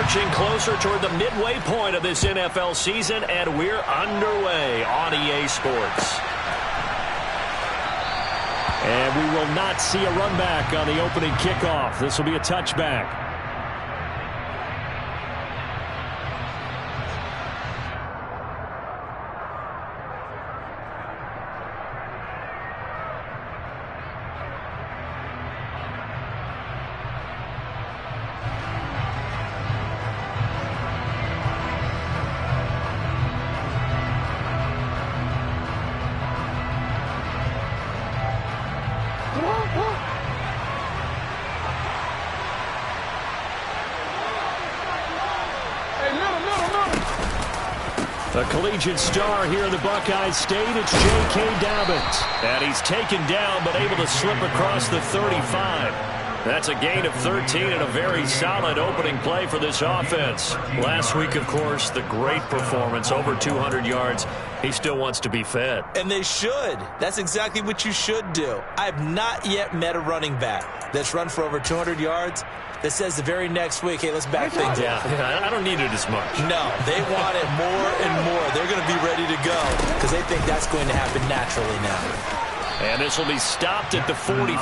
marching closer toward the midway point of this NFL season, and we're underway on EA Sports. And we will not see a run back on the opening kickoff. This will be a touchback. The collegiate star here in the Buckeye State, it's J.K. Dobbins. And he's taken down but able to slip across the 35. That's a gain of 13 and a very solid opening play for this offense. Last week, of course, the great performance, over 200 yards. He still wants to be fed. And they should. That's exactly what you should do. I have not yet met a running back that's run for over 200 yards that says the very next week, hey, let's back things up. Yeah, I don't need it as much. No, they want it more and more. They're going to be ready to go because they think that's going to happen naturally now. And this will be stopped at the 44.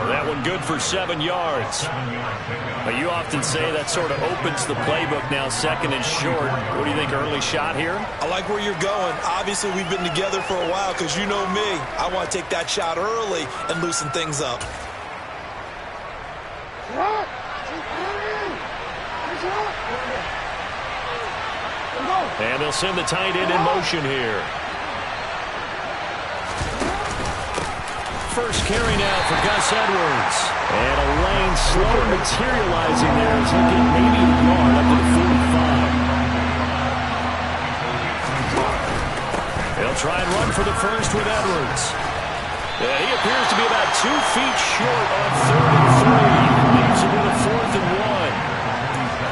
That one good for 7 yards. But you often say that sort of opens the playbook now, second and short. What do you think, early shot here? I like where you're going. Obviously, we've been together for a while because you know me. I want to take that shot early and loosen things up. And they'll send the tight end in motion here. First carry now for Gus Edwards. And a lane slow materializing there as he'll get maybe a yard up to the 45. He'll try and run for the first with Edwards. He appears to be about 2 feet short on 3rd and 3. Leaves him with a 4th and 1.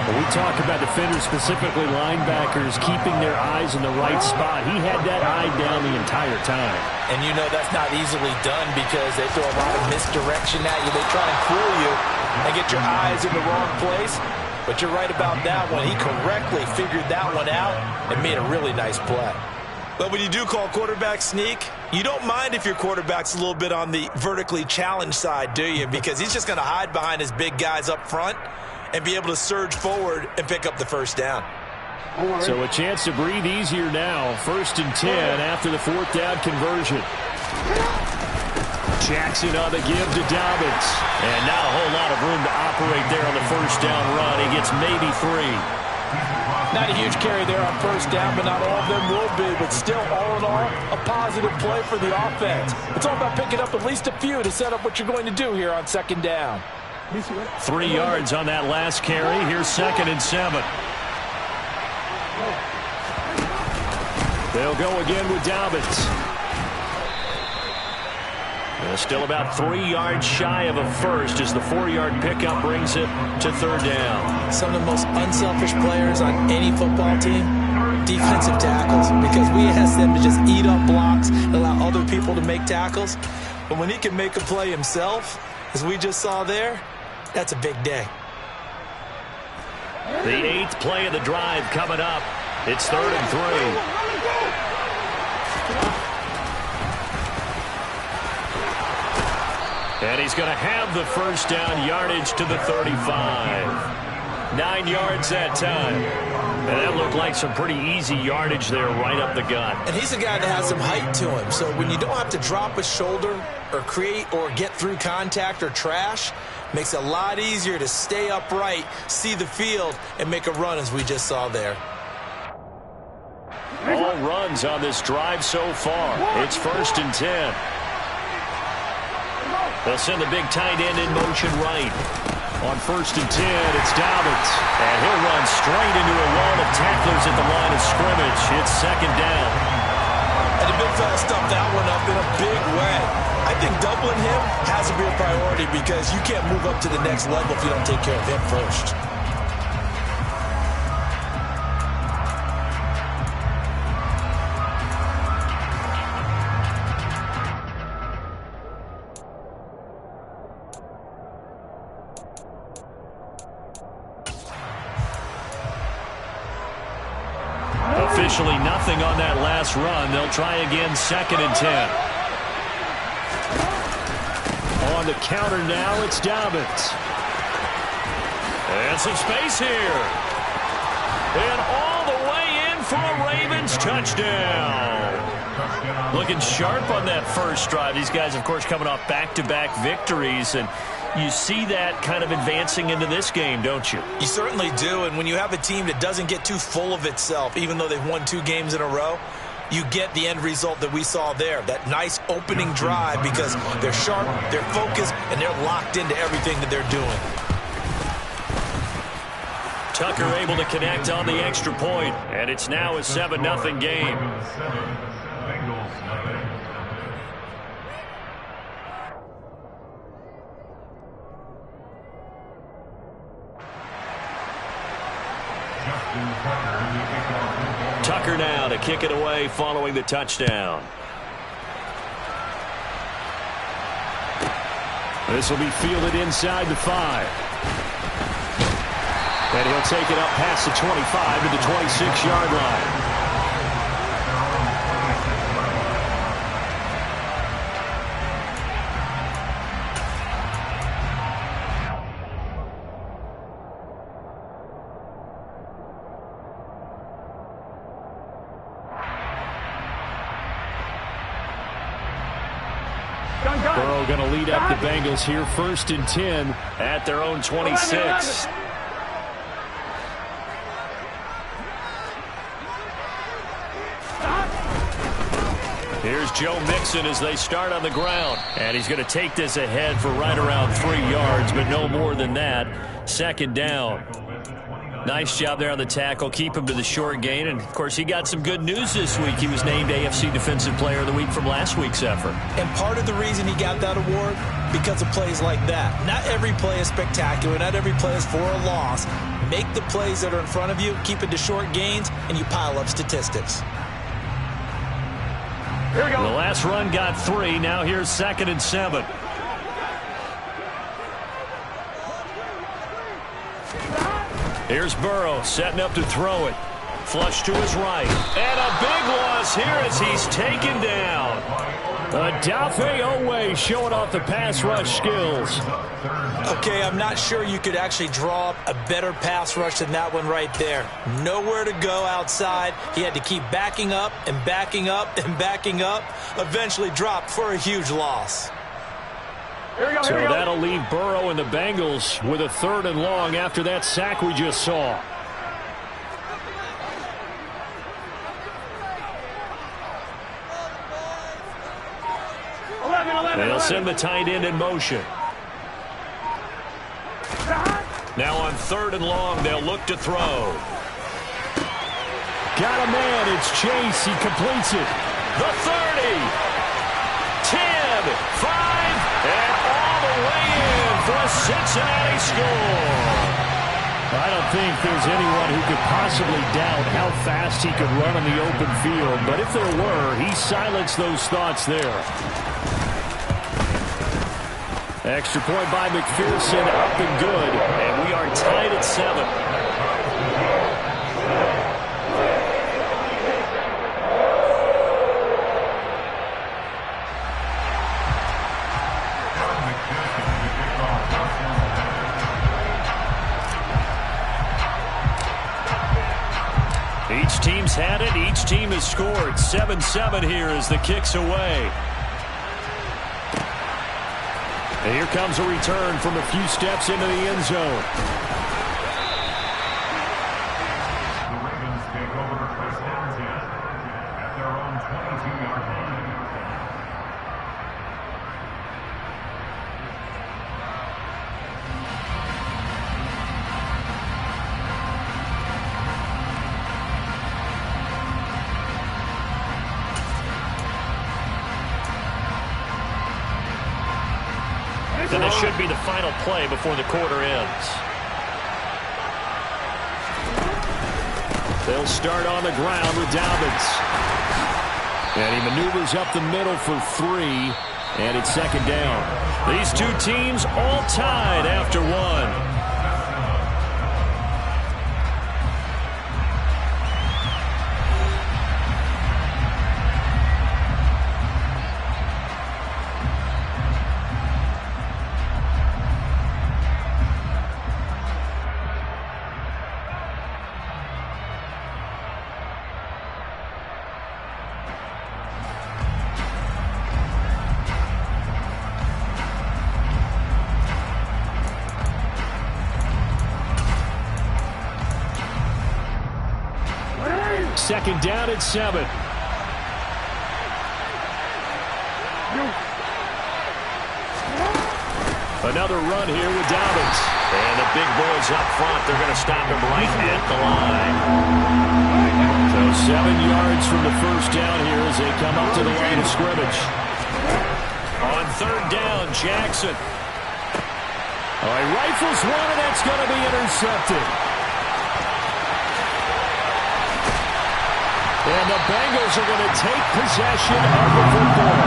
When we talk about defenders, specifically linebackers, keeping their eyes in the right spot, he had that eye down the entire time. And you know that's not easily done because they throw a lot of misdirection at you. They try and fool you and get your eyes in the wrong place. But you're right about that one. He correctly figured that one out and made a really nice play. But when you do call quarterback sneak, you don't mind if your quarterback's a little bit on the vertically challenged side, do you? Because he's just going to hide behind his big guys up front and be able to surge forward and pick up the first down. So a chance to breathe easier now. 1st and 10 after the 4th down conversion. Jackson on the give to Dobbins. And not a whole lot of room to operate there on the 1st down run. He gets maybe 3. Not a huge carry there on 1st down, but not all of them will be. But still, all in all, a positive play for the offense. It's all about picking up at least a few to set up what you're going to do here on 2nd down. 3 yards on that last carry. Here's 2nd and 7. They'll go again with Dobbins. Still about 3 yards shy of a first as the 4-yard pickup brings it to 3rd down. Some of the most unselfish players on any football team, defensive tackles, because we ask them to just eat up blocks and allow other people to make tackles. But when he can make a play himself, as we just saw there, that's a big day. The 8th play of the drive coming up. It's 3rd and 3. And he's going to have the first down, yardage to the 35. 9 yards that time. And that looked like some pretty easy yardage there right up the gut. And he's a guy that has some height to him. So when you don't have to drop a shoulder or create or get through contact or trash, makes it a lot easier to stay upright, see the field, and make a run as we just saw there. All runs on this drive so far. It's 1st and 10. They'll send the big tight end in motion right. On 1st and 10, it's Dobbins. And he'll run straight into a wall of tacklers at the line of scrimmage. It's 2nd down. And the big fella stuffed that one up in a big way. I think doubling him has to be a priority because you can't move up to the next level if you don't take care of him first. Officially nothing on that last run. They'll try again, 2nd and 10. On the counter now, it's Dobbins. And some space here. And all the way in for a Ravens touchdown. Looking sharp on that first drive. These guys, of course, coming off back-to-back victories, and you see that kind of advancing into this game, don't you? You certainly do, and when you have a team that doesn't get too full of itself, even though they've won 2 games in a row, you get the end result that we saw there, that nice opening drive, because they're sharp, they're focused, and they're locked into everything that they're doing. Tucker able to connect on the extra point, and it's now a 7-0 game. Tucker now to kick it away following the touchdown. This will be fielded inside the 5. And he'll take it up past the 25 to the 26-yard line. Burrow going to lead up the Bengals here, 1st and 10 at their own 26. Here's Joe Mixon as they start on the ground. And he's going to take this ahead for right around 3 yards, but no more than that. 2nd down. Nice job there on the tackle. Keep him to the short gain. And, of course, he got some good news this week. He was named AFC Defensive Player of the Week from last week's effort. And part of the reason he got that award, because of plays like that. Not every play is spectacular. Not every play is for a loss. Make the plays that are in front of you, keep it to short gains, and you pile up statistics. Here we go. The last run got 3. Now here's 2nd and 7. Here's Burrow setting up to throw it. Flush to his right. And a big loss here as he's taken down. Odafe Oweh showing off the pass rush skills. Okay, I'm not sure you could actually draw up a better pass rush than that one right there. Nowhere to go outside. He had to keep backing up and backing up and backing up. Eventually dropped for a huge loss. So that'll leave Burrow and the Bengals with a 3rd and long after that sack we just saw. They'll send the tight end in motion. Now on 3rd and long, they'll look to throw. Got a man. It's Chase. He completes it. The 30. 10. 5. And all the way in for a Cincinnati score. I don't think there's anyone who could possibly doubt how fast he could run on the open field. But if there were, he silenced those thoughts there. Extra point by McPherson, up and good. And we are tied at 7. Each team's had it. Each team has scored. 7-7 here as the kick's away. And here comes a return from a few steps into the end zone. The Ravens take over first down 10 at their own 22-yard line. And this should be the final play before the quarter ends. They'll start on the ground with Dobbins. And he maneuvers up the middle for 3. And it's 2nd down. These two teams all tied after 1. second down and 7. Another run here with Dobbins. And the big boys up front, they're going to stop him right at the line. So 7 yards from the first down here as they come up to the line of scrimmage. On third down, Jackson. All right, rifles one, and that's going to be intercepted. And the Bengals are going to take possession of the football.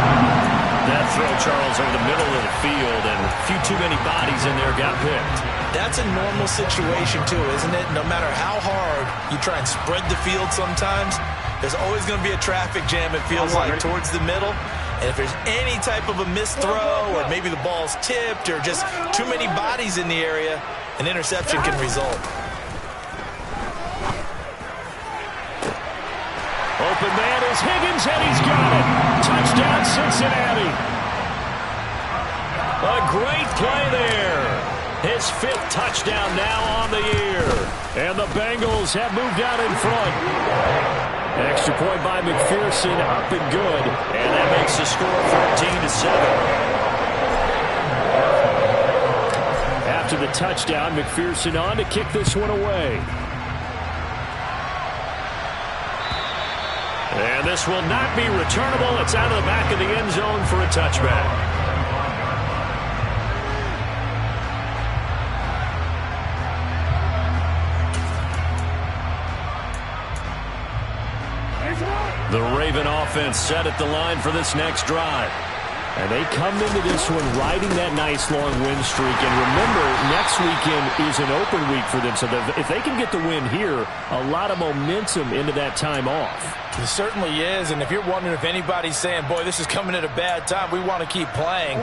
That throw, Charles, over the middle of the field, and a few too many bodies in there got picked. That's a normal situation, too, isn't it? No matter how hard you try and spread the field sometimes, there's always going to be a traffic jam, it feels like, towards the middle. And if there's any type of a missed throw, or maybe the ball's tipped, or just too many bodies in the area, an interception can result. Open man is Higgins, and he's got it. Touchdown, Cincinnati. A great play there. His 5th touchdown now on the year. And the Bengals have moved out in front. Extra point by McPherson, up and good. And that makes the score 14-7. After the touchdown, McPherson on to kick this one away. And this will not be returnable. It's out of the back of the end zone for a touchback. The Raven offense set at the line for this next drive. And they come into this one riding that nice long win streak. And remember, next weekend is an open week for them. So if they can get the win here, a lot of momentum into that time off. It certainly is. And if you're wondering if anybody's saying, boy, this is coming at a bad time, we want to keep playing,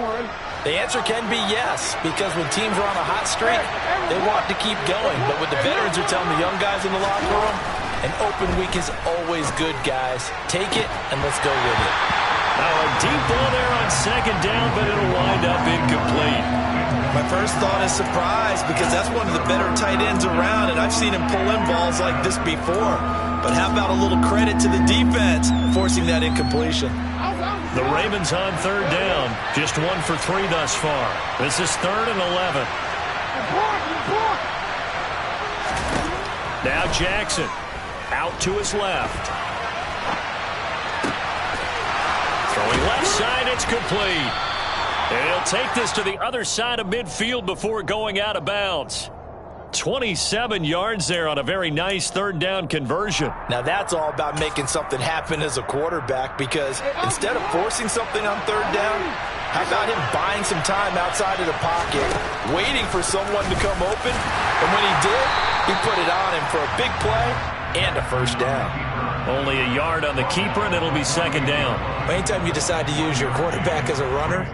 the answer can be yes. Because when teams are on a hot streak, they want to keep going. But what the veterans are telling the young guys in the locker room, an open week is always good, guys. Take it and let's go with it. Now a deep ball there on second down, but it'll wind up incomplete. My first thought is surprise, because that's one of the better tight ends around, and I've seen him pull in balls like this before. But how about a little credit to the defense forcing that incompletion? The Ravens on third down. Just 1 for 3 thus far. This is 3rd and 11. Now Jackson out to his left. Throwing left side, it's complete. And he'll take this to the other side of midfield before going out of bounds. 27 yards there on a very nice third down conversion. Now that's all about making something happen as a quarterback, because instead of forcing something on third down, how about him buying some time outside of the pocket, waiting for someone to come open, and when he did, he put it on him for a big play and a first down. Only a yard on the keeper, and it'll be second down. Anytime you decide to use your quarterback as a runner,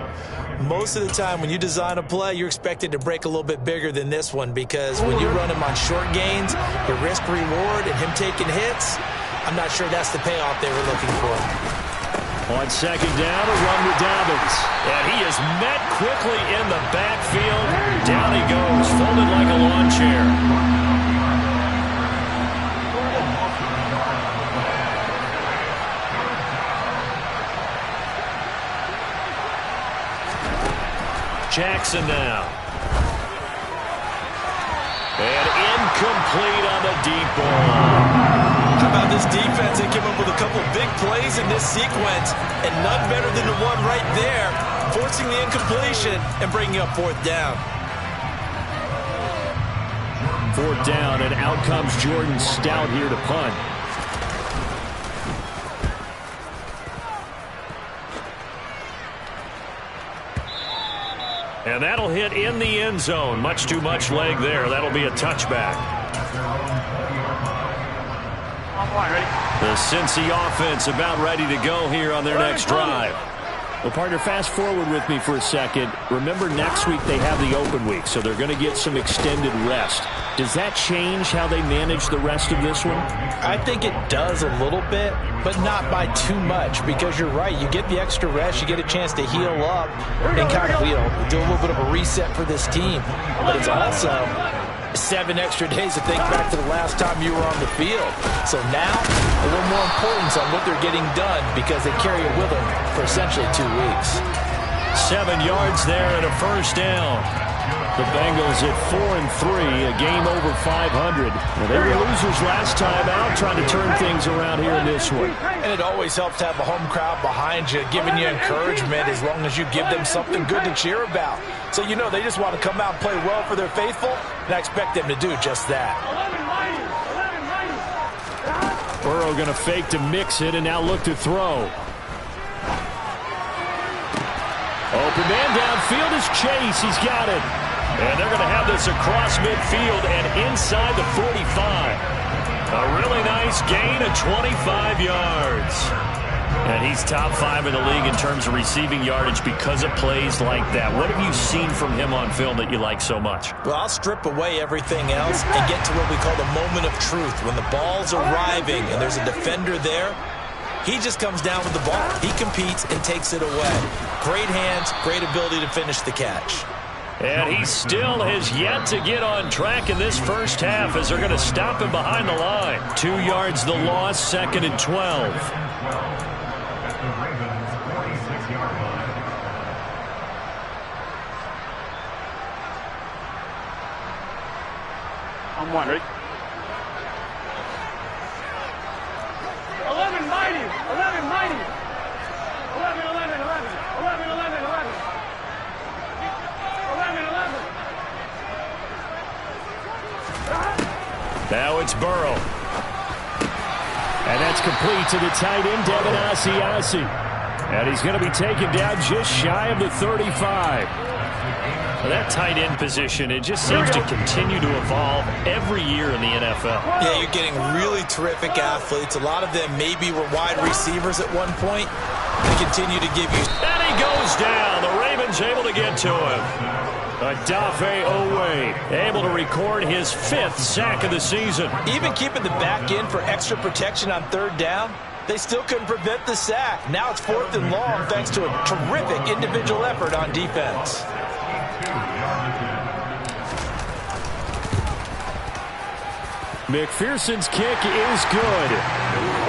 most of the time when you design a play, you're expected to break a little bit bigger than this one, because when you run him on short gains, your risk-reward and him taking hits, I'm not sure that's the payoff they were looking for. On second down, a run with Dobbins. And he is met quickly in the backfield. Down he goes, folded like a lawn chair. Jackson now. And incomplete on the deep ball. How about this defense? They came up with a couple big plays in this sequence, and none better than the one right there, forcing the incompletion and bringing up 4th down. 4th down, and out comes Jordan Stout here to punt. And that'll hit in the end zone. Much too much leg there. That'll be a touchback. The Cincy offense about ready to go here on their next drive. Well, partner, fast forward with me for a second. Remember, next week they have the open week, so they're going to get some extended rest. Does that change how they manage the rest of this one? I think it does a little bit, but not by too much, because you're right. You get the extra rest. You get a chance to heal up and kind of, do a little bit of a reset for this team. But it's also 7 extra days to think back to the last time you were on the field. So now, a little more importance on what they're getting done because they carry it with them for essentially 2 weeks. 7 yards there and a first down. The Bengals at 4-3, a game over 500. They were losers last time out, trying to turn things around here in this one. And it always helps to have a home crowd behind you, giving you encouragement as long as you give them something good to cheer about. So you know they just want to come out and play well for their faithful, and I expect them to do just that. Burrow going to fake to mix it and now look to throw. Open man downfield is Chase. He's got it. And they're going to have this across midfield and inside the 45. A really nice gain of 25 yards. And he's top 5 in the league in terms of receiving yardage because of plays like that. What have you seen from him on film that you like so much? Well, I'll strip away everything else and get to what we call the moment of truth. When the ball's arriving and there's a defender there, he just comes down with the ball. He competes and takes it away. Great hands, great ability to finish the catch. And he still has yet to get on track in this first half as they're going to stop him behind the line. 2 yards the loss, 2nd and 12. At the Ravens' 46-yard line. I'm wondering. 11 mighty, 11 mighty. 11, 11, 11, 11, 11, 11. 11, 11. Now it's Burrow. And that's complete to the tight end, Devin Asiasi. And he's going to be taken down just shy of the 35. That tight end position, it just seems to continue to evolve every year in the NFL. Yeah, you're getting really terrific athletes. A lot of them maybe were wide receivers at one point. They continue to give you... And he goes down. The Ravens able to get to him. Odafe Oweh able to record his 5th sack of the season. Even keeping the back end for extra protection on 3rd down, they still couldn't prevent the sack. Now it's 4th and long thanks to a terrific individual effort on defense. McPherson's kick is good.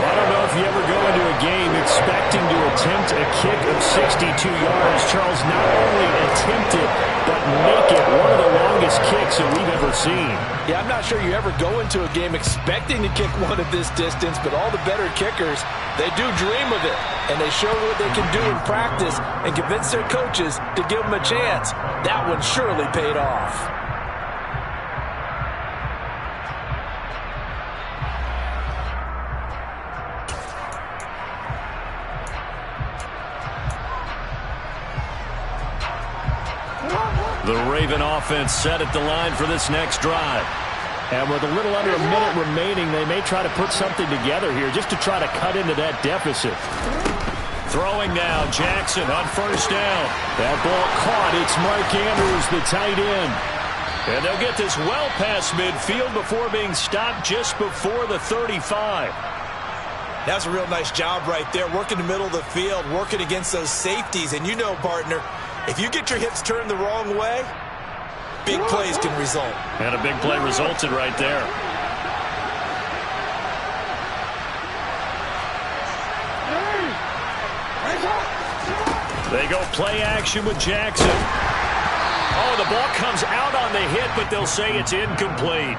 I don't know if you ever go into a game expecting to attempt a kick of 62 yards. Charles, not only attempt it, but make it one of the longest kicks that we've ever seen. Yeah, I'm not sure you ever go into a game expecting to kick one at this distance, but all the better kickers, they do dream of it. And they show what they can do in practice and convince their coaches to give them a chance. That one surely paid off. The Raven offense set at the line for this next drive. And with a little under a minute remaining, they may try to put something together here just to try to cut into that deficit. Throwing now, Jackson on 1st down. That ball caught. It's Mark Andrews, the tight end. And they'll get this well past midfield before being stopped just before the 35. That's a real nice job right there, working the middle of the field, working against those safeties. And you know, partner, if you get your hips turned the wrong way, big plays can result. And a big play resulted right there. They go play action with Jackson. Oh, the ball comes out on the hit, but they'll say it's incomplete.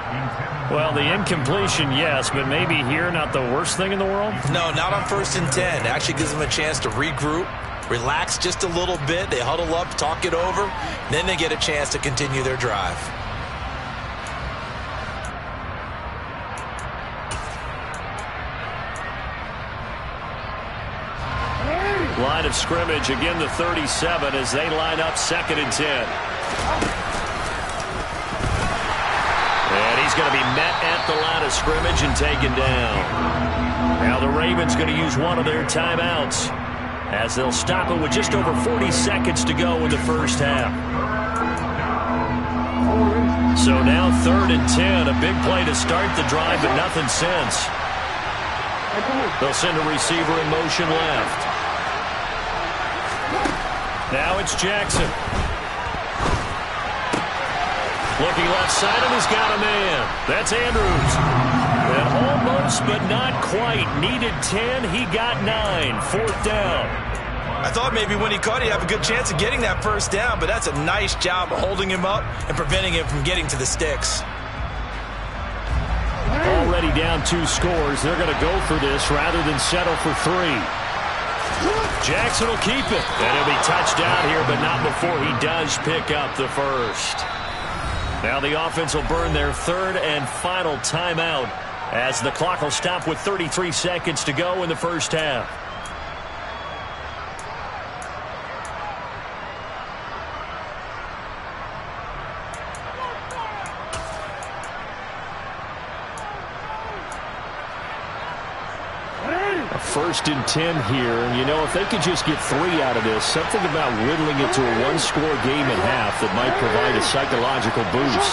Well, the incompletion, yes, but maybe here not the worst thing in the world? No, not on 1st and 10. It actually gives them a chance to regroup, relax just a little bit. They huddle up, talk it over. Then they get a chance to continue their drive. Line of scrimmage, again the 37 as they line up 2nd and 10. And he's going to be met at the line of scrimmage and taken down. Now the Ravens going to use one of their timeouts as they'll stop it with just over 40 seconds to go in the first half. So now 3rd and 10, a big play to start the drive, but nothing since. They'll send a receiver in motion left. Now it's Jackson. Looking left side, and he's got a man. That's Andrews. And almost, but not quite. Needed 10. He got 9. Fourth down. I thought maybe when he caught it, he'd have a good chance of getting that first down, but that's a nice job of holding him up and preventing him from getting to the sticks. Already down 2 scores. They're going to go for this rather than settle for 3. Jackson will keep it. And he'll be touched down here, but not before he does pick up the first. Now the offense will burn their third and final timeout as the clock will stop with 33 seconds to go in the first half. First and 10 here, and you know, if they could just get 3 out of this, something about whittling it to a 1-score game at half that might provide a psychological boost.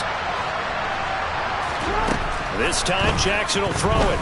This time Jackson will throw it.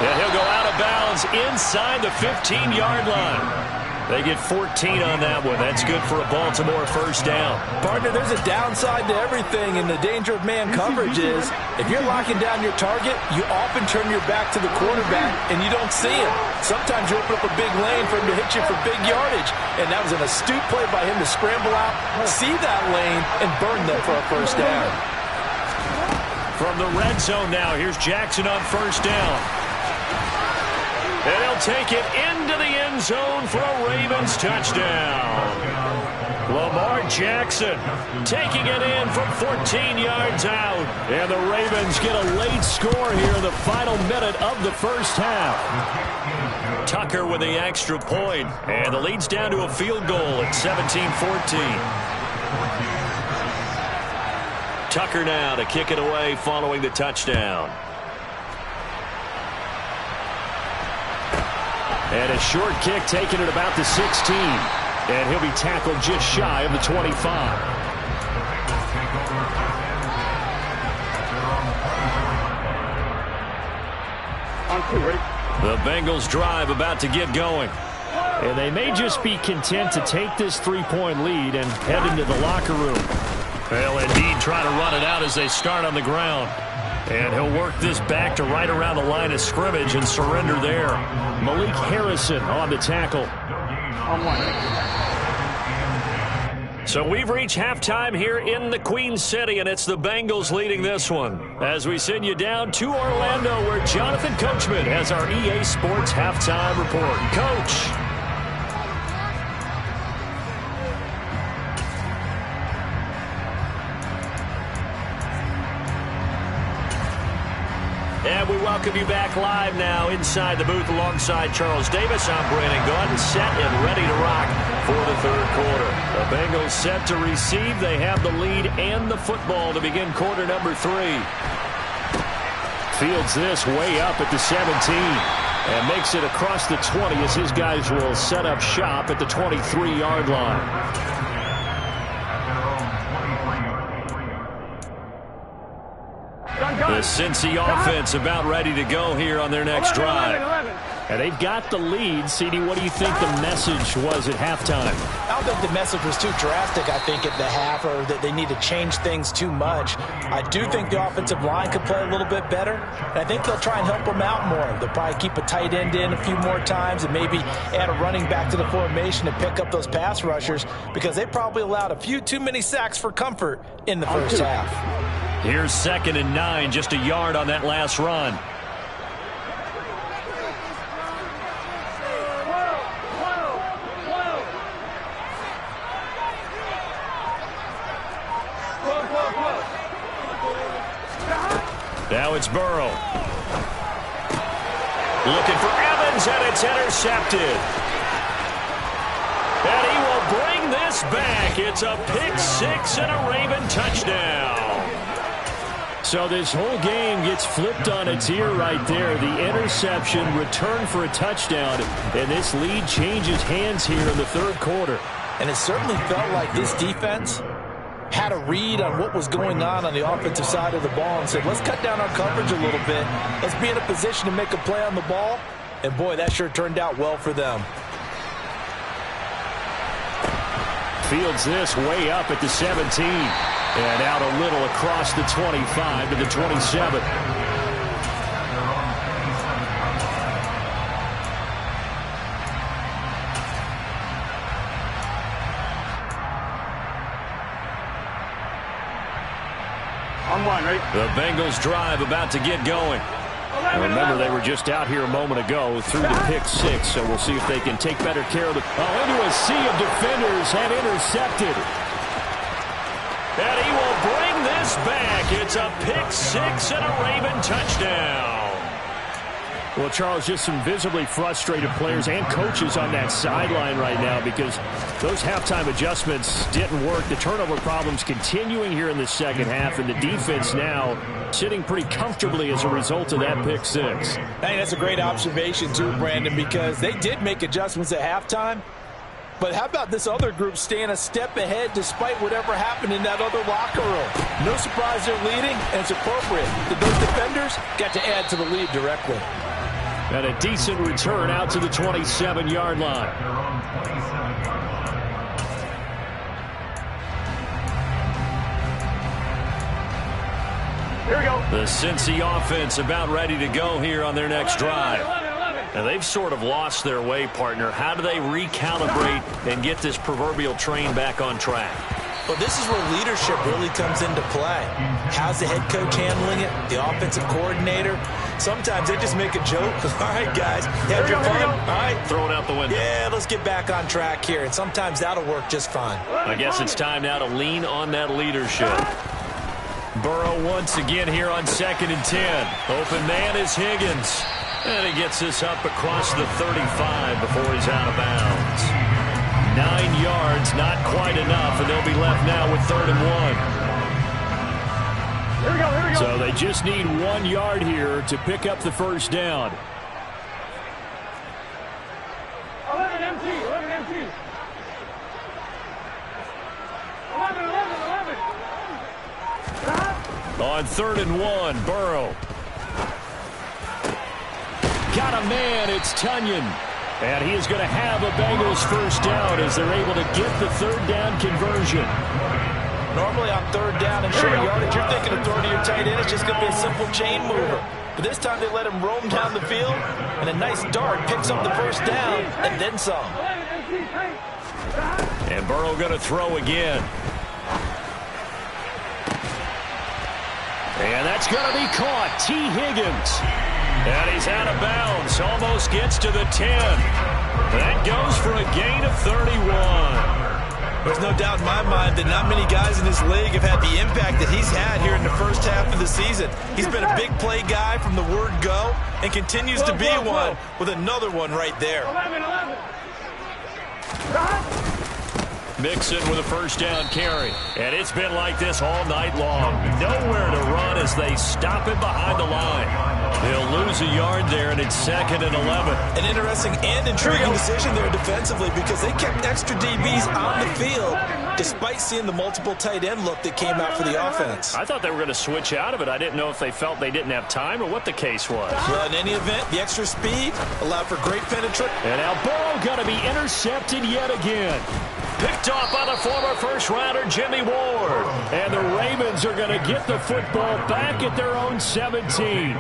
And he'll go out of bounds inside the 15-yard line. They get 14 on that one. That's good for a Baltimore first down. Partner, there's a downside to everything, and the danger of man coverage is if you're locking down your target, you often turn your back to the quarterback, and you don't see him. Sometimes you open up a big lane for him to hit you for big yardage, and that was an astute play by him to scramble out, see that lane, and burn them for a first down. From the red zone now, here's Jackson on first down. And he'll take it into the end zone for a Ravens touchdown. Lamar Jackson taking it in from 14 yards out. And the Ravens get a late score here in the final minute of the first half. Tucker with the extra point. And the lead's down to a field goal at 17-14. Tucker now to kick it away following the touchdown. And a short kick taken at about the 16. And he'll be tackled just shy of the 25. The Bengals drive about to get going. And they may just be content to take this 3-point lead and head into the locker room. They'll indeed try to run it out as they start on the ground. And he'll work this back to right around the line of scrimmage and surrender there. Malik Harrison on the tackle. So we've reached halftime here in the Queen City, and it's the Bengals leading this one. As we send you down to Orlando, where Jonathan Coachman has our EA Sports halftime report. Coach. And we welcome you back live now inside the booth alongside Charles Davis. I'm Brandon Gaudin, set and ready to rock for the third quarter. The Bengals set to receive. They have the lead and the football to begin quarter number 3. Fields this way up at the 17 and makes it across the 20 as his guys will set up shop at the 23-yard line. The Cincy offense about ready to go here on their next drive. And they've got the lead. CD, what do you think the message was at halftime? I don't think the message was too drastic, I think, at the half, or that they need to change things too much. I do think the offensive line could play a little bit better, and I think they'll try and help them out more. They'll probably keep a tight end in a few more times and maybe add a running back to the formation to pick up those pass rushers, because they probably allowed a few too many sacks for comfort in the first half. Here's 2nd and 9, just a yard on that last run. Now it's Burrow. Looking for Evans, and it's intercepted. And he will bring this back. It's a pick 6 and a Raven touchdown. So this whole game gets flipped on its ear right there. The interception, return for a touchdown, and this lead changes hands here in the third quarter. And it certainly felt like this defense had a read on what was going on the offensive side of the ball and said, let's cut down our coverage a little bit. Let's be in a position to make a play on the ball. And, boy, that sure turned out well for them. Fields this way up at the 17. And out a little across the 25 to the 27. On one, right? The Bengals drive about to get going. Remember, they were just out here a moment ago through the pick six, so we'll see if they can take better care of it. Oh, into a sea of defenders and intercepted. And he will bring this back. It's a pick six and a Raven touchdown. Well, Charles, just some visibly frustrated players and coaches on that sideline right now because those halftime adjustments didn't work. The turnover problems continuing here in the second half, and the defense now sitting pretty comfortably as a result of that pick six. Hey, that's a great observation too, Brandon, because they did make adjustments at halftime. But how about this other group staying a step ahead despite whatever happened in that other locker room? No surprise they're leading, and it's appropriate that those defenders got to add to the lead directly. And a decent return out to the 27-yard line. Their own 27-yard line. Here we go. The Cincy offense about ready to go here on their next drive. 11. And they've sort of lost their way, partner. How do they recalibrate and get this proverbial train back on track? Well, this is where leadership really comes into play. How's the head coach handling it? The offensive coordinator? Sometimes they just make a joke. All right, guys, have your fun. All right, Throw it out the window. yeah, let's get back on track here. And sometimes that'll work just fine. I guess it's time now to lean on that leadership. Burrow once again here on 2nd and 10. Open man is Higgins. And he gets this up across the 35 before he's out of bounds. 9 yards, not quite enough, and they'll be left now with 3rd and 1. Here we go, here we go. So they just need 1 yard here to pick up the first down. 11 MT, 11 MT. 11. On 3rd and 1, Burrow. Got a man, it's Tunyon. And he is going to have a Bengals first down as they're able to get the 3rd down conversion. Normally on 3rd down and short yardage, you're thinking of throwing to your tight end. It's just going to be a simple chain mover. But this time they let him roam down the field, and a nice dart picks up the first down and then some. 11 MT, tight. And Burrow going to throw again. And that's going to be caught. T. Higgins. And he's out of bounds. Almost gets to the 10. That goes for a gain of 31. There's no doubt in my mind that not many guys in this league have had the impact that he's had here in the first half of the season. He's been a big play guy from the word go and continues to be one with another one right there. 11. Mixon with a first down carry. And it's been like this all night long. Nowhere to run as they stop him behind the line. They'll lose a yard there, and it's 2nd and 11. An interesting and intriguing decision there defensively because they kept extra DBs on the field despite seeing the multiple tight end look that came out for the offense. I thought they were going to switch out of it. I didn't know if they felt they didn't have time or what the case was. Well, in any event, the extra speed allowed for great penetration. And now Burrow going to be intercepted yet again. Picked off by the former first-rounder Jimmy Ward. And the Ravens are going to get the football back at their own 17.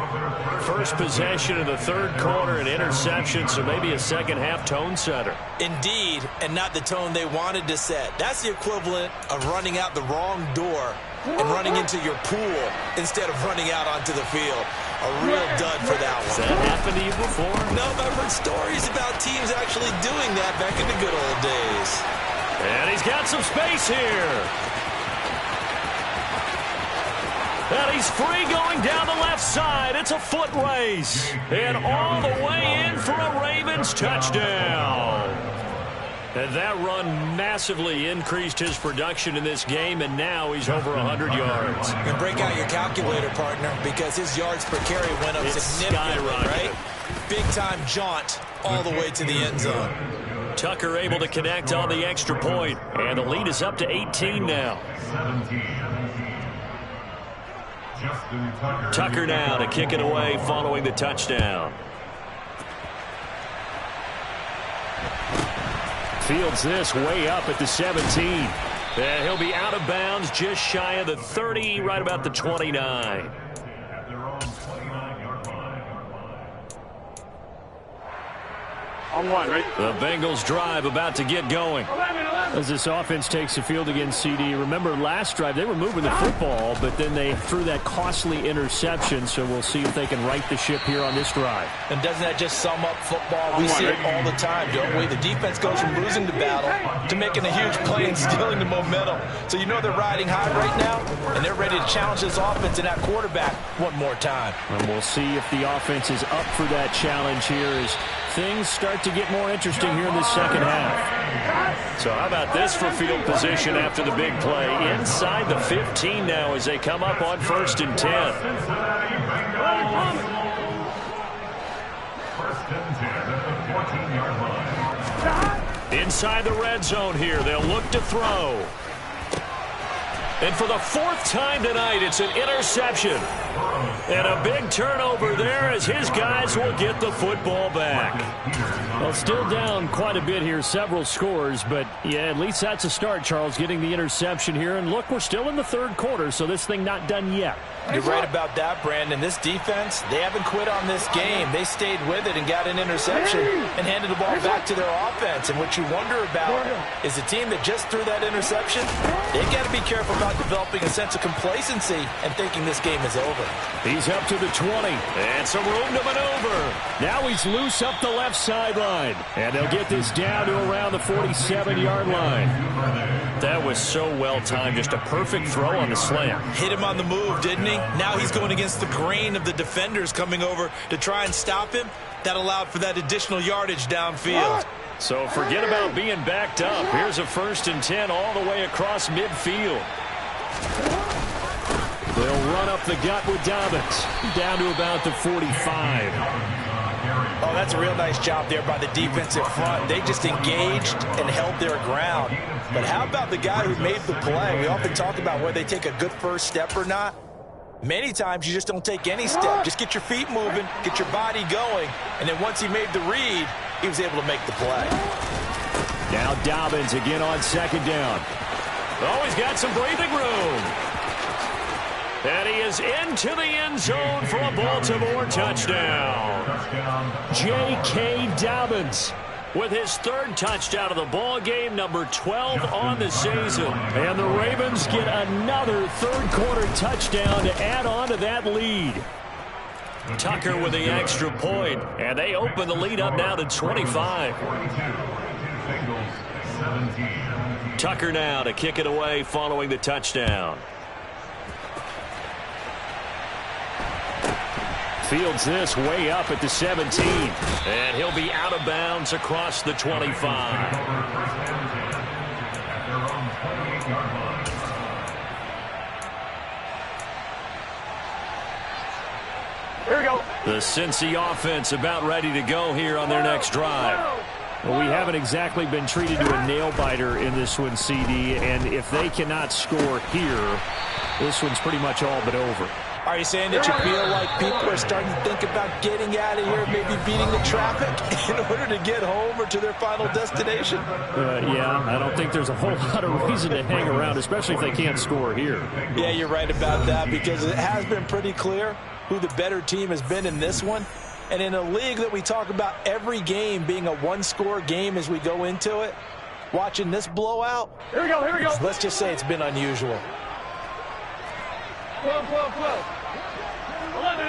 First possession of the 3rd quarter, an interception, so maybe a second-half tone setter. Indeed, and not the tone they wanted to set. That's the equivalent of running out the wrong door and running into your pool instead of running out onto the field. A real dud for that Has one. that happened to you before? No, but I've heard stories about teams actually doing that back in the good old days. And he's got some space here. And he's free going down the left side. It's a foot race. And all the way in for a Ravens touchdown. And that run massively increased his production in this game, and now he's over 100 yards. And break out your calculator, partner, because his yards per carry went up It's significantly, skyrocketed. right? Big-time jaunt all the way to the end zone. Tucker able to connect on the extra point, and the lead is up to 18 now. 17. Justin Tucker. Tucker now to kick it away following the touchdown. Fields this way up at the 17. And he'll be out of bounds just shy of the 30, right about the 29. At their own 29-yard line. On one, right? The Bengals drive about to get going. 11. As this offense takes the field against CD, remember last drive they were moving the football, but then they threw that costly interception, so we'll see if they can right the ship here on this drive. And doesn't that just sum up football? We see it all the time, don't we? The defense goes from losing the battle to making a huge play and stealing the momentum. So you know they're riding high right now, and they're ready to challenge this offense and that quarterback one more time. And we'll see if the offense is up for that challenge here as things start to get more interesting here in the second half. So how about this for field position after the big play? Inside the 15 now as they come up on 1st and 10. First and 10 at the 14-yard line. Inside the red zone here, they'll look to throw. And for the 4th time tonight, it's an interception. And a big turnover there as his guys will get the football back. Well, still down quite a bit here, several scores, but yeah, at least that's a start, Charles, getting the interception here. And look, we're still in the 3rd quarter, so this thing not done yet. You're right about that, Brandon. This defense, they haven't quit on this game. They stayed with it and got an interception and handed the ball back to their offense. And what you wonder about is the team that just threw that interception, they've got to be careful about developing a sense of complacency and thinking this game is over. He's up to the 20, and some room to maneuver. Now he's loose up the left sideline, and they'll get this down to around the 47-yard line. That was so well timed, just a perfect throw on the slant. Hit him on the move, didn't he? Now he's going against the grain of the defenders coming over to try and stop him. That allowed for that additional yardage downfield. So forget about being backed up. Here's a 1st and 10 all the way across midfield. They'll run up the gut with Dobbins, down to about the 45. Oh, that's a real nice job there by the defensive front. They just engaged and held their ground. But how about the guy who made the play? We often talk about whether they take a good first step or not. Many times you just don't take any step. Just get your feet moving, get your body going, and then once he made the read, he was able to make the play. Now Dobbins again on 2nd down. Oh, he's got some breathing room. And he is into the end zone for a Baltimore touchdown. J.K. Dobbins with his 3rd touchdown of the ball game, number 12 on the season. And the Ravens get another 3rd quarter touchdown to add on to that lead. Tucker with the extra point, and they open the lead up now to 25. Tucker now to kick it away following the touchdown. Fields this way up at the 17. And he'll be out of bounds across the 25. Here we go. The Cincy offense about ready to go here on their next drive. Well, we haven't exactly been treated to a nail-biter in this one, CD, and if they cannot score here, this one's pretty much all but over. Are you saying that you feel like people are starting to think about getting out of here, maybe beating the traffic in order to get home or to their final destination? Yeah, I don't think there's a whole lot of reason to hang around, especially if they can't score here. Yeah, you're right about that because it has been pretty clear who the better team has been in this one. And in a league that we talk about every game being a one-score game as we go into it, watching this blowout, Here we go. let's just say it's been unusual. 12. 11.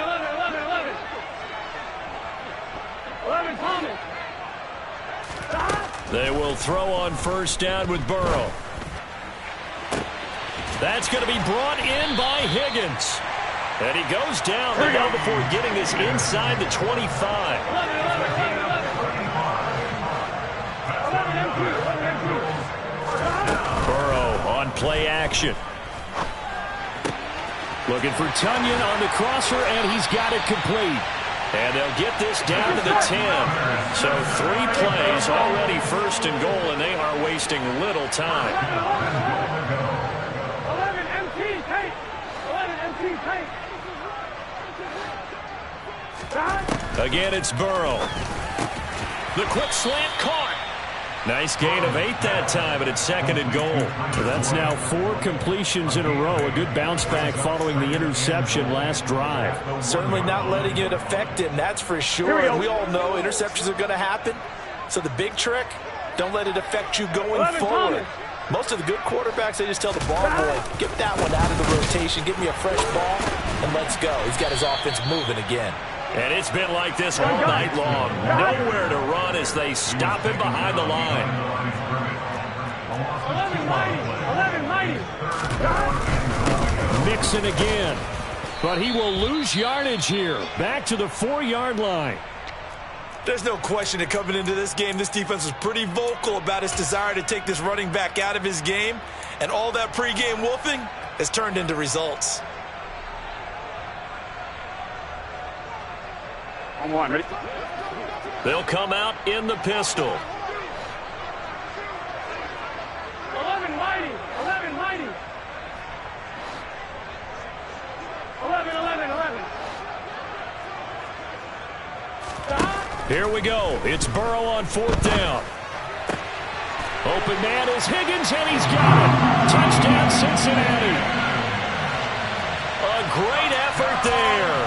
11, Thomas. They will throw on 1st down with Burrow. That's going to be brought in by Higgins. And he goes down the ball before getting this inside the 25. 11, Burrow on play action. Looking for Tunyon on the crosser, and he's got it complete. And they'll get this down to the 10. So 3 plays already 1st and goal, and they are wasting little time. 11, MT, tight. 11, MT, tight. Again, it's Burrow. The quick slant caught. Nice gain of 8 that time, and it's 2nd and goal. So that's now 4 completions in a row. A good bounce back following the interception last drive. Certainly not letting it affect him, that's for sure. And we all know interceptions are going to happen. So the big trick, don't let it affect you going forward. Most of the good quarterbacks, they just tell the ball boy, get that one out of the rotation, give me a fresh ball, and let's go. He's got his offense moving again. And it's been like this all night long. Nowhere to run as they stop him behind the line. 11 Mixon again. But he will lose yardage here. Back to the 4-yard line. There's no question that coming into this game, this defense was pretty vocal about its desire to take this running back out of his game. And all that pregame wolfing has turned into results. On one, ready? They'll come out in the pistol. 11 mighty. 11 mighty. 11. Here we go. It's Burrow on 4th down. Open man is Higgins, and he's got it. Touchdown, Cincinnati. A great effort there.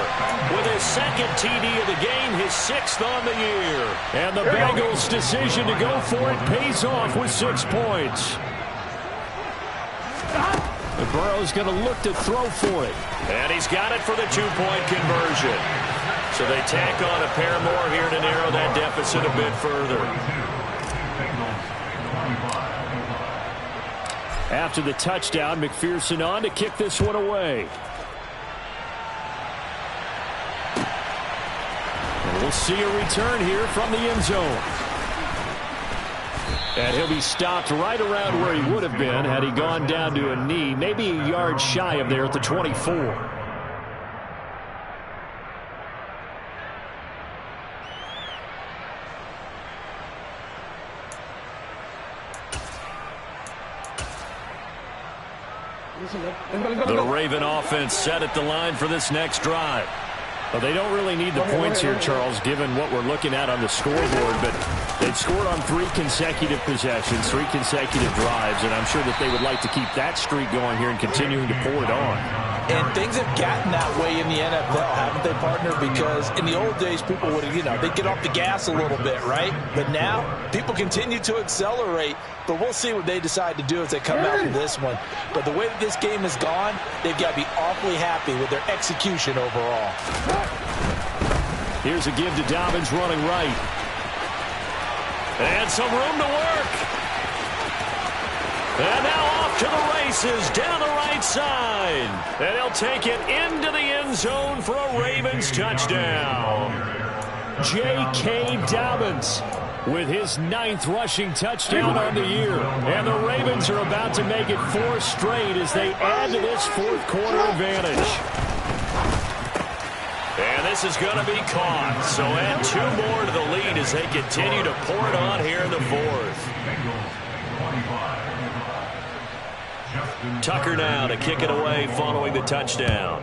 With his 2nd TD of the game, his 6th on the year. And the Bengals' decision to go for it pays off with 6 points. And Burrow's going to look to throw for it. And he's got it for the 2-point conversion. So they tack on a pair more here to narrow that deficit a bit further. After the touchdown, McPherson on to kick this one away. And we'll see a return here from the end zone. And he'll be stopped right around where he would have been had he gone down to a knee, maybe a yard shy of there at the 24. The Raven offense set at the line for this next drive. Well, they don't really need the points here, Charles, given what we're looking at on the scoreboard, but they've scored on 3 consecutive possessions, 3 consecutive drives, and I'm sure that they would like to keep that streak going here and continuing to pour it on. And things have gotten that way in the NFL, haven't they, partner? Because in the old days, people would, they'd get off the gas a little bit, right? But now, people continue to accelerate, but we'll see what they decide to do as they come out of this one. But the way that this game has gone, they've got to be awfully happy with their execution overall. Here's a give to Dobbins running right. And some room to work. And now off to the races down the right side. And he'll take it into the end zone for a Ravens touchdown. J.K. Dobbins with his 9th rushing touchdown on the year. And the Ravens are about to make it 4 straight as they add to this 4th quarter advantage. And this is going to be caught. So add 2 more to the lead as they continue to pour it on here in the 4th. Tucker now to kick it away following the touchdown.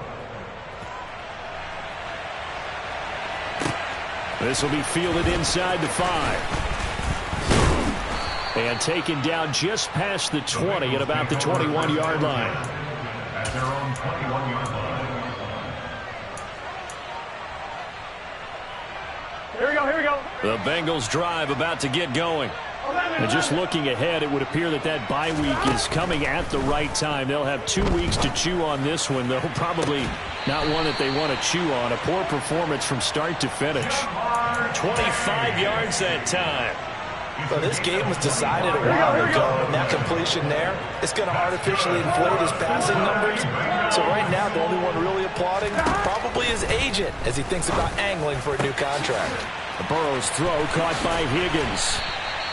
This will be fielded inside the 5. And taken down just past the 20 at about the 21-yard line. At their own 21-yard line. Here we go. The Bengals drive about to get going. And just looking ahead, it would appear that bye week is coming at the right time. They'll have 2 weeks to chew on this one, though probably not one that they want to chew on. A poor performance from start to finish. 25 yards that time. So this game was decided a while ago, and that completion there, it's going to artificially inflate his passing numbers. So right now, the only one really applauding probably his agent as he thinks about angling for a new contract. Burrow's throw caught by Higgins.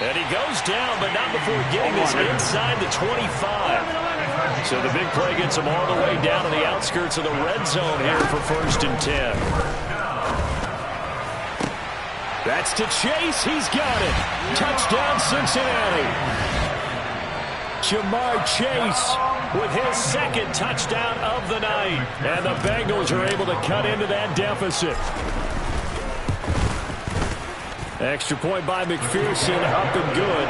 And he goes down, but not before getting this inside the 25. So the big play gets him all the way down to the outskirts of the red zone here for 1st and 10. That's to Chase. He's got it. Touchdown, Cincinnati. Jamar Chase with his 2nd touchdown of the night. And the Bengals are able to cut into that deficit. Extra point by McPherson, up and good.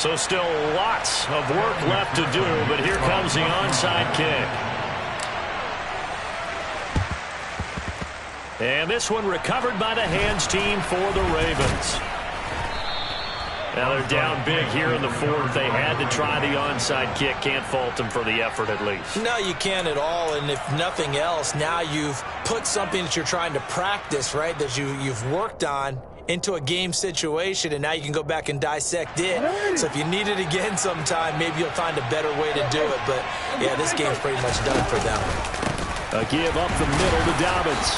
So still lots of work left to do, but here comes the onside kick. And this one recovered by the hands team for the Ravens. Now they're down big here in the fourth. They had to try the onside kick. Can't fault them for the effort at least. No, you can't at all. And if nothing else, now you've put something that you're trying to practice, right, that you've worked on into a game situation, and now you can go back and dissect it. So if you need it again sometime, maybe you'll find a better way to do it. But, yeah, this game's pretty much done for them. A give up the middle to Dobbins.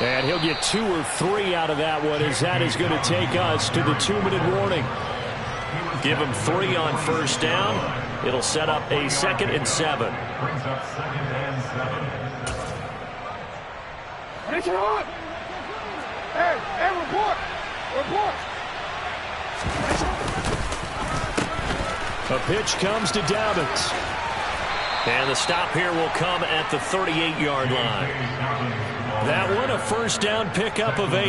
And he'll get 2 or 3 out of that one, as that is going to take us to the 2-minute warning. Give him 3 on first down. It'll set up a 2nd and 7. Brings up 2nd and 7. Get your arm. Hey, report. A pitch comes to Dobbins. And the stop here will come at the 38-yard line. That one, a first down pickup of 8.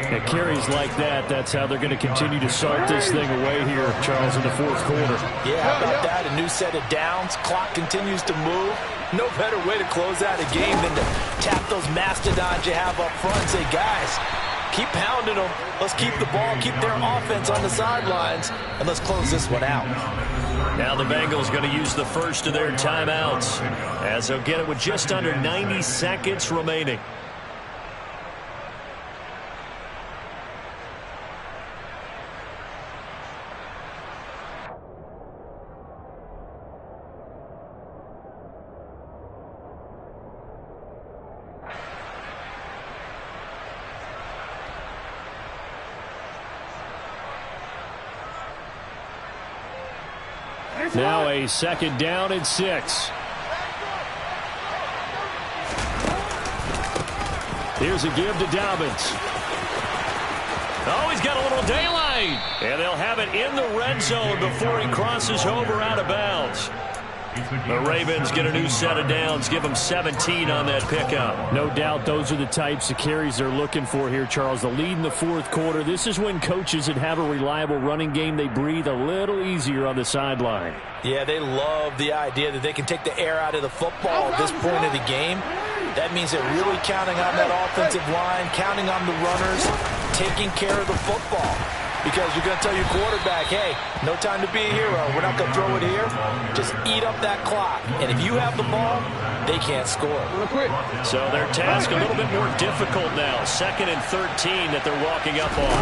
At carries like that, that's how they're going to continue to salt this thing away here, Charles, in the fourth quarter. Yeah, how about that? A new set of downs. Clock continues to move. No better way to close out a game than to tap those mastodons you have up front and say, guys, keep pounding them. Let's keep the ball, keep their offense on the sidelines, and let's close this one out. Now the Bengals going to use the first of their timeouts, as they'll get it with just under 90 seconds remaining. Now a 2nd down and 6. Here's a give to Dobbins. Oh, he's got a little daylight. And they'll have it in the red zone before he crosses over out of bounds. The Ravens get a new set of downs, give them 17 on that pickup. No doubt those are the types of carries they're looking for here, Charles. The lead in the fourth quarter. This is when coaches that have a reliable running game, they breathe a little easier on the sideline. Yeah, they love the idea that they can take the air out of the football at this point of the game. That means they're really counting on that offensive line, counting on the runners, taking care of the football. Because you're going to tell your quarterback, hey, no time to be a hero. We're not going to throw it here. Just eat up that clock. And if you have the ball, they can't score. So their task a little bit more difficult now. 2nd and 13 that they're walking up on.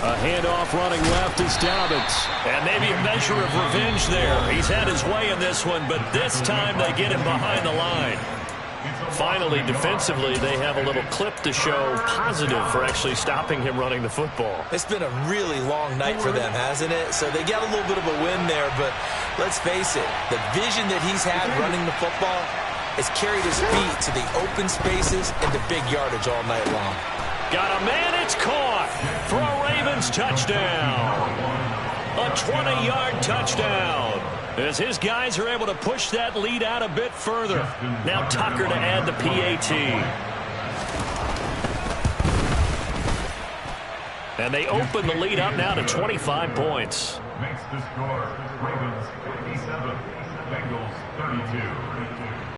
A handoff running left is Dobbins. And maybe a measure of revenge there. He's had his way in this one, but this time they get him behind the line. Finally, defensively, they have a little clip to show positive for actually stopping him running the football. It's been a really long night for them, hasn't it? So they got a little bit of a win there, but let's face it, the vision that he's had running the football has carried his feet to the open spaces and the big yardage all night long. Got a man, it's caught for a Ravens touchdown. A 20-yard touchdown. As his guys are able to push that lead out a bit further. Now Tucker to add the PAT. And they open the lead up now to 25 points. Makes the score Ravens 27, Bengals 32.